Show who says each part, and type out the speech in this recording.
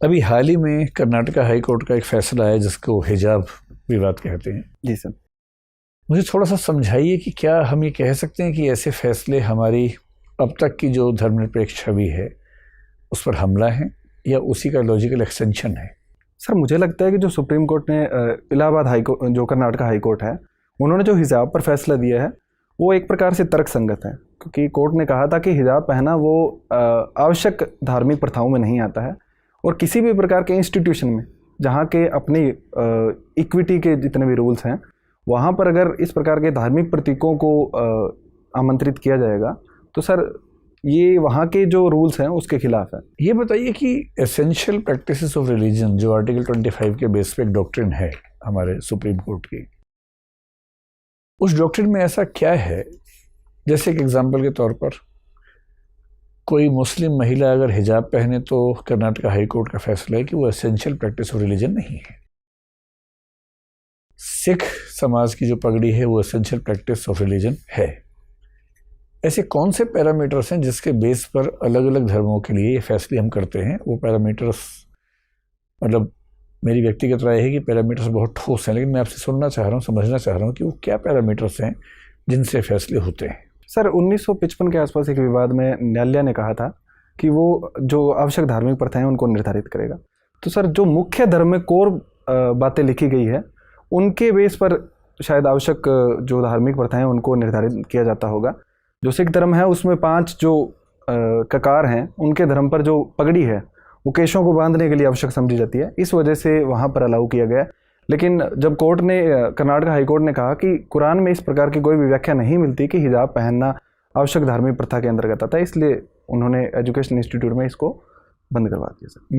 Speaker 1: अभी हाल ही में Karnataka high court का एक फैसला है जिसको हिजाब विवाद कहते हैं।
Speaker 2: जी सर।
Speaker 1: मुझे थोड़ा सा समझाइए कि क्या हम ये कह सकते हैं कि ऐसे फैसले हमारी अब तक की जो धर्मनिरपेक्ष छवि है उस पर हमला है या उसी का लॉजिकल एक्सटेंशन है?
Speaker 2: सर मुझे लगता है कि जो सुप्रीम कोर्ट ने इलाहाबाद हाई कोर्ट, जो कर्नाटका हाई कोर्ट है, उन्होंने जो हिजाब पर फैसला दिया है वो एक प्रकार से तर्कसंगत है, क्योंकि कोर्ट ने कहा था कि हिजाब पहना वो आवश्यक धार्मिक प्रथाओं में नहीं आता है और किसी भी प्रकार के इंस्टीट्यूशन में जहाँ के अपनी इक्विटी के जितने भी रूल्स हैं वहाँ पर अगर इस प्रकार के धार्मिक प्रतीकों को आमंत्रित किया जाएगा तो सर ये वहाँ के जो रूल्स हैं उसके खिलाफ है।
Speaker 1: ये बताइए कि एसेंशियल प्रैक्टिसेस ऑफ रिलीजन जो आर्टिकल 25 के बेस पे एक डॉक्ट्रिन है हमारे सुप्रीम कोर्ट की, उस डॉक्ट्रिन में ऐसा क्या है, जैसे एक एग्जांपल के तौर पर कोई मुस्लिम महिला अगर हिजाब पहने तो कर्नाटका हाई कोर्ट का फैसला है कि वो एसेंशियल प्रैक्टिस ऑफ रिलीजन नहीं है। सिख समाज की जो पगड़ी है वो एसेंशियल प्रैक्टिस ऑफ रिलीजन है। ऐसे कौन से पैरामीटर्स हैं जिसके बेस पर अलग अलग धर्मों के लिए ये फैसले हम करते हैं? वो पैरामीटर्स, मतलब मेरी व्यक्तिगत राय है कि पैरामीटर्स बहुत ठोस हैं, लेकिन मैं आपसे सुनना चाह रहा हूँ, समझना चाह रहा हूँ कि वो क्या पैरामीटर्स हैं जिनसे फैसले होते हैं।
Speaker 2: सर 1955 के आसपास एक विवाद में न्यायालय ने कहा था कि वो जो आवश्यक धार्मिक प्रथाएं उनको निर्धारित करेगा। तो सर जो मुख्य धर्म में कोर बातें लिखी गई है उनके बेस पर शायद आवश्यक जो धार्मिक प्रथाएं उनको निर्धारित किया जाता होगा। जो सिख धर्म है उसमें 5 जो ककार हैं उनके धर्म पर जो पगड़ी है वो केशों को बांधने के लिए आवश्यक समझी जाती है, इस वजह से वहाँ पर अलाउ किया गया। लेकिन जब कोर्ट ने कर्नाटका हाई कोर्ट ने कहा कि कुरान में इस प्रकार की कोई भी व्याख्या नहीं मिलती कि हिजाब पहनना आवश्यक धार्मिक प्रथा के अंतर्गत आता है, इसलिए उन्होंने एजुकेशन इंस्टीट्यूट में इसको बंद करवा दिया सर।